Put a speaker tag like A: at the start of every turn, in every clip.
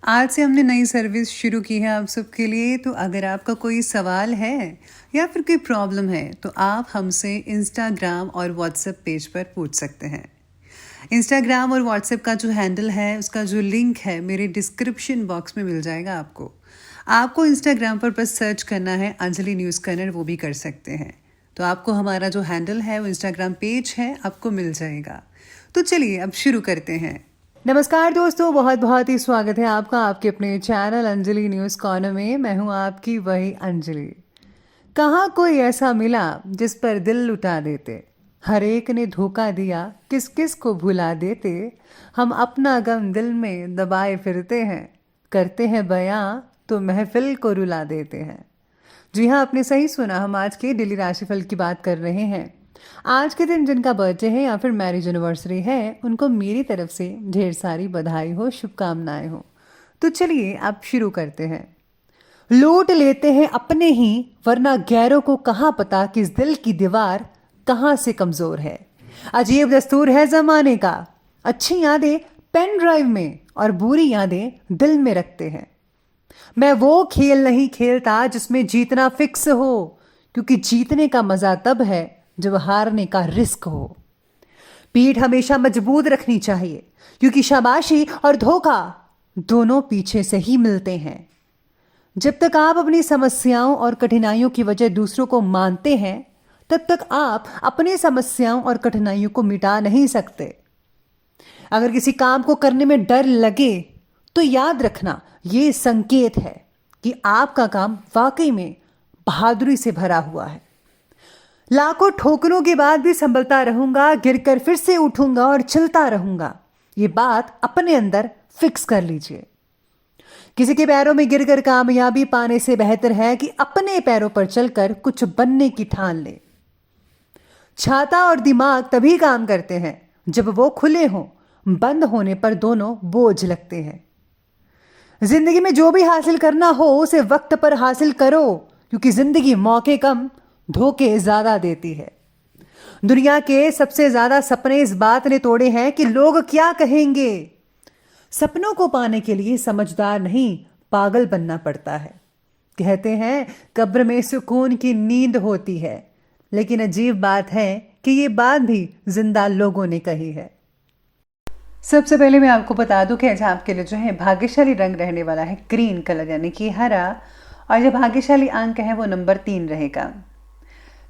A: आज से हमने नई सर्विस शुरू की है आप सबके लिए। तो अगर आपका कोई सवाल है या फिर कोई प्रॉब्लम है तो आप हमसे इंस्टाग्राम और व्हाट्सएप पेज पर पूछ सकते हैं। इंस्टाग्राम और व्हाट्सएप का जो हैंडल है उसका जो लिंक है मेरे डिस्क्रिप्शन बॉक्स में मिल जाएगा आपको। आपको इंस्टाग्राम पर बस सर्च करना है अंजलि न्यूज़ कन्नड़, वो भी कर सकते हैं। तो आपको हमारा जो हैंडल है वो इंस्टाग्राम पेज है आपको मिल जाएगा। तो चलिए अब शुरू करते हैं। नमस्कार दोस्तों, बहुत बहुत ही स्वागत है आपका आपके अपने चैनल अंजलि न्यूज़ कॉर्नर में। मैं हूं आपकी वही अंजलि। कहाँ कोई ऐसा मिला जिस पर दिल लुटा देते, हर एक ने धोखा दिया किस किस को भुला देते। हम अपना गम दिल में दबाए फिरते हैं, करते हैं बयां तो महफिल को रुला देते हैं। जी हाँ, आपने सही सुना, हम आज के डेली राशिफल की बात कर रहे हैं। आज के दिन जिनका बर्थडे है या फिर मैरिज एनिवर्सरी है, उनको मेरी तरफ से ढेर सारी बधाई हो, शुभकामनाएं हो। तो चलिए अब शुरू करते हैं। लूट लेते हैं अपने ही, वरना गैरों को कहाँ पता कि इस दिल की दीवार कहाँ से कमजोर है। अजीब दस्तूर है जमाने का, अच्छी यादें पेन ड्राइव में और बुरी यादें दिल में रखते हैं। मैं वो खेल नहीं खेलता जिसमें जीतना फिक्स हो, क्योंकि जीतने का मजा तब है जब हारने का रिस्क हो। पीठ हमेशा मजबूत रखनी चाहिए, क्योंकि शाबाशी और धोखा दोनों पीछे से ही मिलते हैं। जब तक आप अपनी समस्याओं और कठिनाइयों की वजह दूसरों को मानते हैं, तब तक आप अपनी समस्याओं और कठिनाइयों को मिटा नहीं सकते। अगर किसी काम को करने में डर लगे तो याद रखना, ये संकेत है कि आपका काम वाकई में बहादुरी से भरा हुआ है। लाखों ठोकरों के बाद भी संभलता रहूंगा, गिरकर फिर से उठूंगा और चलता रहूंगा। ये बात अपने अंदर फिक्स कर लीजिए। किसी के पैरों में गिरकर कामयाबी पाने से बेहतर है कि अपने पैरों पर चलकर कुछ बनने की ठान ले। छाता और दिमाग तभी काम करते हैं जब वो खुले हों, बंद होने पर दोनों बोझ लगते हैं। जिंदगी में जो भी हासिल करना हो उसे वक्त पर हासिल करो, क्योंकि जिंदगी मौके कम धोखे ज्यादा देती है। दुनिया के सबसे ज्यादा सपने इस बात ने तोड़े हैं कि लोग क्या कहेंगे। सपनों को पाने के लिए समझदार नहीं, पागल बनना पड़ता है। कहते हैं कब्र में सुकून की नींद होती है, लेकिन अजीब बात है कि ये बात भी जिंदा लोगों ने कही है। सबसे पहले मैं आपको बता दूं कि आज आपके लिए जो है भाग्यशाली रंग रहने वाला है ग्रीन कलर, यानी कि हरा। और जो भाग्यशाली अंक है वो नंबर 3 रहेगा।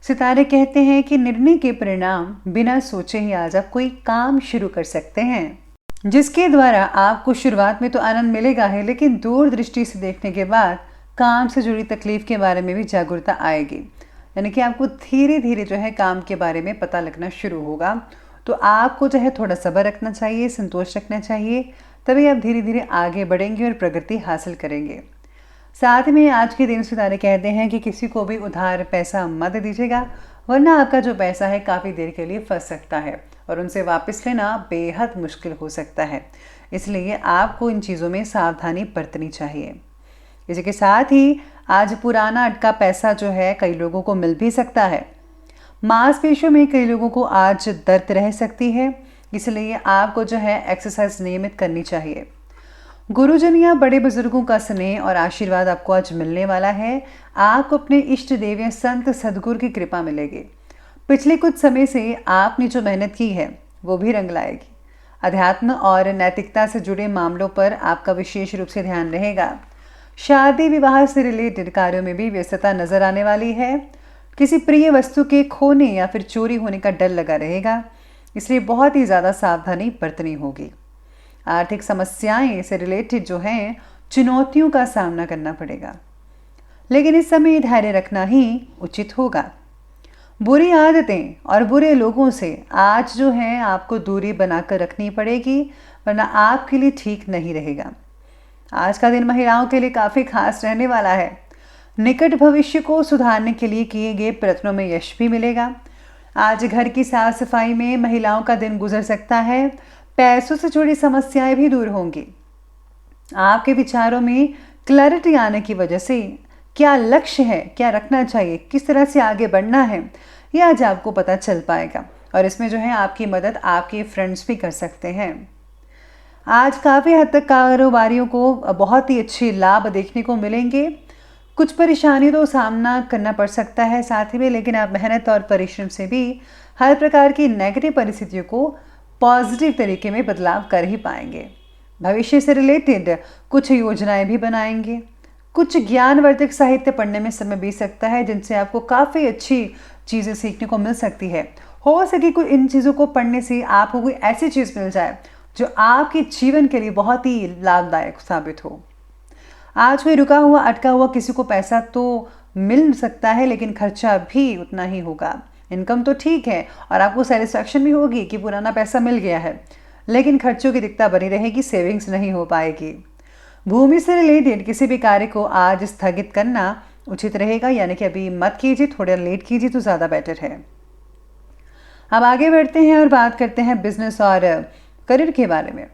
A: सितारे कहते हैं कि निर्णय के परिणाम बिना सोचे ही आज आप कोई काम शुरू कर सकते हैं, जिसके द्वारा आपको शुरुआत में तो आनंद मिलेगा है, लेकिन दूरदृष्टि से देखने के बाद काम से जुड़ी तकलीफ के बारे में भी जागरूकता आएगी। यानी कि आपको धीरे धीरे जो है काम के बारे में पता लगना शुरू होगा। तो आपको जो है थोड़ा सब्र रखना चाहिए, संतोष रखना चाहिए, तभी आप धीरे धीरे आगे बढ़ेंगे और प्रगति हासिल करेंगे। साथ में आज के दिन सितारे कहते हैं कि किसी को भी उधार पैसा मत दीजिएगा, वरना आपका जो पैसा है काफ़ी देर के लिए फंस सकता है और उनसे वापस लेना बेहद मुश्किल हो सकता है। इसलिए आपको इन चीज़ों में सावधानी बरतनी चाहिए। इसी के साथ ही आज पुराना अटका पैसा जो है कई लोगों को मिल भी सकता है। मांसपेशियों में कई लोगों को आज दर्द रह सकती है, इसलिए आपको जो है एक्सरसाइज नियमित करनी चाहिए। गुरुजन या बड़े बुजुर्गों का स्नेह और आशीर्वाद आपको आज मिलने वाला है। आपको अपने इष्ट देव या संत सदगुरु की कृपा मिलेगी। पिछले कुछ समय से आपने जो मेहनत की है वो भी रंग लाएगी। अध्यात्म और नैतिकता से जुड़े मामलों पर आपका विशेष रूप से ध्यान रहेगा। शादी विवाह से रिलेटेड कार्यों में भी व्यस्तता नजर आने वाली है। किसी प्रिय वस्तु के खोने या फिर चोरी होने का डर लगा रहेगा, इसलिए बहुत ही ज़्यादा सावधानी बरतनी होगी। आर्थिक समस्याएं से रिलेटेड जो हैं चुनौतियों का सामना करना पड़ेगा, लेकिन इस समय धैर्य रखना ही उचित होगा। बुरी आदतें और बुरे लोगों से आज जो है आपको दूरी बनाकर रखनी पड़ेगी, वरना आपके लिए ठीक नहीं रहेगा। आज का दिन महिलाओं के लिए काफ़ी खास रहने वाला है। निकट भविष्य को सुधारने के लिए किए गए प्रयत्नों में यश भी मिलेगा। आज घर की साफ सफाई में महिलाओं का दिन गुजर सकता है। पैसों से जुड़ी समस्याएं भी दूर होंगी। आपके विचारों में क्लैरिटी आने की वजह से क्या लक्ष्य है, क्या रखना चाहिए, किस तरह से आगे बढ़ना है, ये आज आपको पता चल पाएगा। और इसमें जो है आपकी मदद आपके फ्रेंड्स भी कर सकते हैं। आज काफ़ी हद तक कारोबारियों को बहुत ही अच्छे लाभ देखने को मिलेंगे। कुछ परेशानी तो सामना करना पड़ सकता है साथ ही में, लेकिन आप मेहनत और परिश्रम से भी हर प्रकार की नेगेटिव परिस्थितियों को पॉजिटिव तरीके में बदलाव कर ही पाएंगे। भविष्य से रिलेटेड कुछ योजनाएं भी बनाएंगे। कुछ ज्ञानवर्धक साहित्य पढ़ने में समय बीत सकता है, जिनसे आपको काफ़ी अच्छी चीज़ें सीखने को मिल सकती है। हो सके कोई इन चीज़ों को पढ़ने से आपको कोई ऐसी चीज़ मिल जाए जो आपके जीवन के लिए बहुत ही लाभदायक साबित हो। आज कोई रुका हुआ अटका हुआ किसी को पैसा तो मिल सकता है, लेकिन खर्चा भी उतना ही होगा। इनकम तो ठीक है और आपको सेटिस्फैक्शन भी होगी कि पुराना पैसा मिल गया है, लेकिन खर्चों की दिक्कत बनी रहेगी, सेविंग्स नहीं हो पाएगी। भूमि से रिलेटेड किसी भी कार्य को आज स्थगित करना उचित रहेगा, यानी कि अभी मत कीजिए, थोड़ा लेट कीजिए तो ज़्यादा बेटर है। अब आगे बढ़ते हैं और बात करते हैं बिजनेस और करियर के बारे में।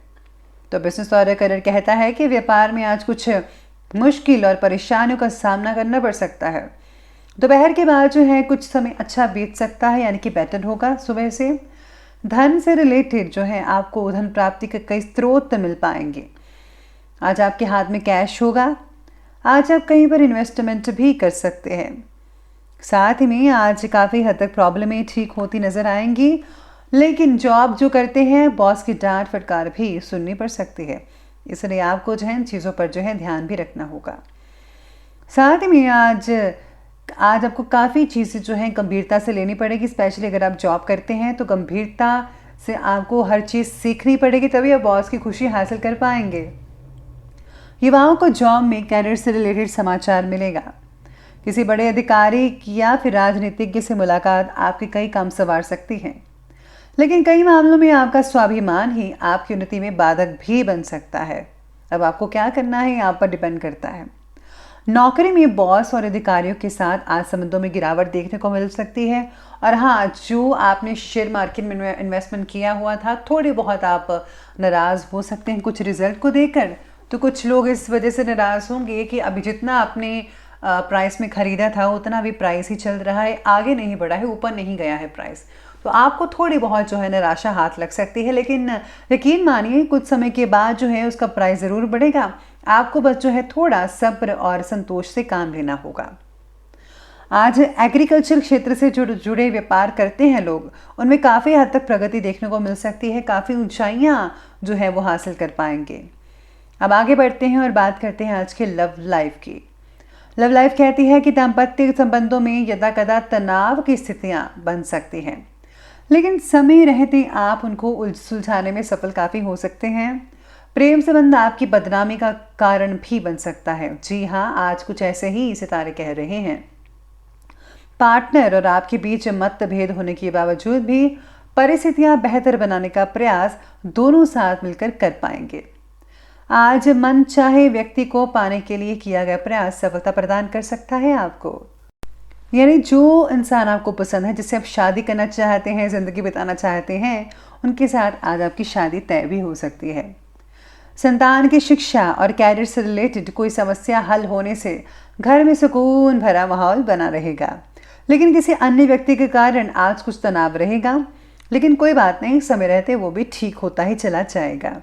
A: तो बिजनेस और करियर कहता है कि व्यापार में आज कुछ मुश्किल और परेशानियों का सामना करना पड़ सकता है। दोपहर के बाद जो है कुछ समय अच्छा बीत सकता है, यानी कि बेटर होगा सुबह से। धन से रिलेटेड जो है आपको धन प्राप्ति के कई स्रोत मिल पाएंगे। आज आपके हाथ में कैश होगा। आज आप कहीं पर इन्वेस्टमेंट भी कर सकते हैं। साथ ही में आज काफ़ी हद तक प्रॉब्लमें ठीक होती नज़र आएंगी, लेकिन जॉब जो करते हैं बॉस की डांट फटकार भी सुननी पड़ सकती है, इसलिए आपको जो है इन चीज़ों पर जो है ध्यान भी रखना होगा। साथ ही में आज आपको काफ़ी चीज़ें जो हैं गंभीरता से लेनी पड़ेगी। स्पेशली अगर आप जॉब करते हैं तो गंभीरता से आपको हर चीज़ सीखनी पड़ेगी, तभी आप बॉस की खुशी हासिल कर पाएंगे। युवाओं को जॉब में कैरियर से रिलेटेड समाचार मिलेगा। किसी बड़े अधिकारी या फिर राजनीतिज्ञ से मुलाकात आपके कई काम संवार सकती है, लेकिन कई मामलों में आपका स्वाभिमान ही आपकी उन्नति में बाधक भी बन सकता है। अब आपको क्या करना है आप पर डिपेंड करता है। नौकरी में बॉस और अधिकारियों के साथ आज संबंधों में गिरावट देखने को मिल सकती है। और हाँ, जो आपने शेयर मार्केट में इन्वेस्टमेंट किया हुआ था, थोड़ी बहुत आप नाराज़ हो सकते हैं कुछ रिजल्ट को देखकर। तो कुछ लोग इस वजह से नाराज़ होंगे कि अभी जितना आपने प्राइस में ख़रीदा था उतना अभी प्राइस ही चल रहा है, आगे नहीं बढ़ा है, ऊपर नहीं गया है प्राइस। तो आपको थोड़ी बहुत जो है निराशा हाथ लग सकती है, लेकिन यकीन मानिए कुछ समय के बाद जो है उसका प्राइस ज़रूर बढ़ेगा। आपको बस जो है थोड़ा सब्र और संतोष से काम लेना होगा। आज एग्रीकल्चर क्षेत्र से जुड़े व्यापार करते हैं लोग, उनमें काफ़ी हद तक प्रगति देखने को मिल सकती है, काफ़ी ऊंचाइयां जो है वो हासिल कर पाएंगे। अब आगे बढ़ते हैं और बात करते हैं आज के लव लाइफ की। लव लाइफ कहती है कि दाम्पत्य संबंधों में यदा कदा तनाव की स्थितियां बन सकती हैं, लेकिन समय रहते आप उनको सुलझाने में सफल काफ़ी हो सकते हैं। प्रेम संबंध आपकी बदनामी का कारण भी बन सकता है। जी हाँ, आज कुछ ऐसे ही सितारे कह रहे हैं। पार्टनर और आपके बीच मतभेद होने के बावजूद भी परिस्थितियां बेहतर बनाने का प्रयास दोनों साथ मिलकर कर पाएंगे। आज मन चाहे व्यक्ति को पाने के लिए किया गया प्रयास सफलता प्रदान कर सकता है आपको। यानी जो इंसान आपको पसंद है, जिससे आप शादी करना चाहते हैं, ज़िंदगी बिताना चाहते हैं, उनके साथ आज आपकी शादी तय भी हो सकती है। संतान की शिक्षा और कैरियर से रिलेटेड कोई समस्या हल होने से घर में सुकून भरा माहौल बना रहेगा, लेकिन किसी अन्य व्यक्ति के कारण आज कुछ तनाव रहेगा, लेकिन कोई बात नहीं, समय रहते वो भी ठीक होता ही चला जाएगा।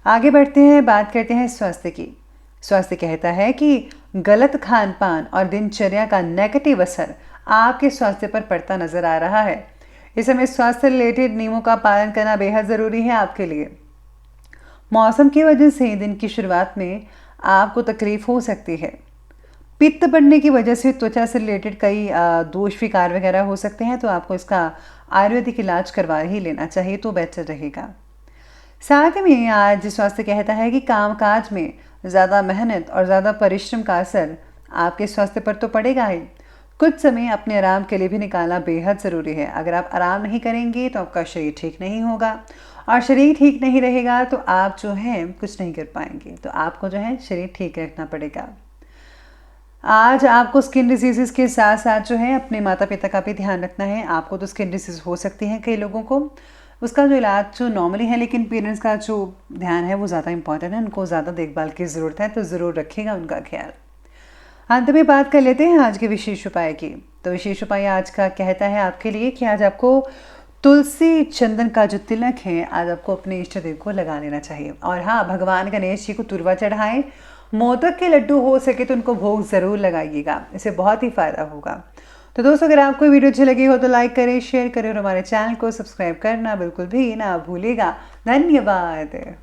A: आगे बढ़ते हैं, बात करते हैं स्वास्थ्य की। स्वास्थ्य कहता है कि गलत खान पान और दिनचर्या का नेगेटिव असर आपके स्वास्थ्य पर पड़ता नजर आ रहा है। इस समय स्वास्थ्य रिलेटेड नियमों का पालन करना बेहद ज़रूरी है आपके लिए। मौसम की वजह से दिन की शुरुआत में आपको तकलीफ हो सकती है। पित्त बढ़ने की वजह से त्वचा से रिलेटेड कई दोष विकार वगैरह हो सकते हैं, तो आपको इसका आयुर्वेदिक इलाज करवा ही लेना चाहिए तो बेहतर रहेगा। साथ में आज स्वास्थ्य कहता है कि कामकाज में ज़्यादा मेहनत और ज़्यादा परिश्रम का असर आपके स्वास्थ्य पर तो पड़ेगा ही। कुछ समय अपने आराम के लिए भी निकालना बेहद ज़रूरी है। अगर आप आराम नहीं करेंगे तो आपका शरीर ठीक नहीं होगा, और शरीर ठीक नहीं रहेगा तो आप जो है कुछ नहीं कर पाएंगे। तो आपको जो है शरीर ठीक रखना पड़ेगा। आज आपको स्किन डिजीज़ के साथ साथ जो है अपने माता पिता का भी ध्यान रखना है। आपको तो स्किन डिजीज़ हो सकती है कई लोगों को, उसका जो इलाज जो नॉर्मली है, लेकिन पेरेंट्स का जो ध्यान है वो ज़्यादा इंपॉर्टेंट है, उनको ज़्यादा देखभाल की ज़रूरत है, तो ज़रूर रखिएगा उनका ख्याल। अंत में बात कर लेते हैं आज के विशेष उपाय की। तो विशेष उपाय आज का कहता है आपके लिए कि आज आपको तुलसी चंदन का जो तिलक है आज आपको अपने इष्ट देव को लगा लेना चाहिए। और हाँ, भगवान गणेश जी को तुरवा चढ़ाएं, मोदक के लड्डू हो सके तो उनको भोग ज़रूर लगाइएगा, इससे बहुत ही फ़ायदा होगा। तो दोस्तों, अगर आपको वीडियो अच्छी लगी हो तो लाइक करें, शेयर करें और हमारे चैनल को सब्सक्राइब करना बिल्कुल भी ना भूलिएगा। धन्यवाद।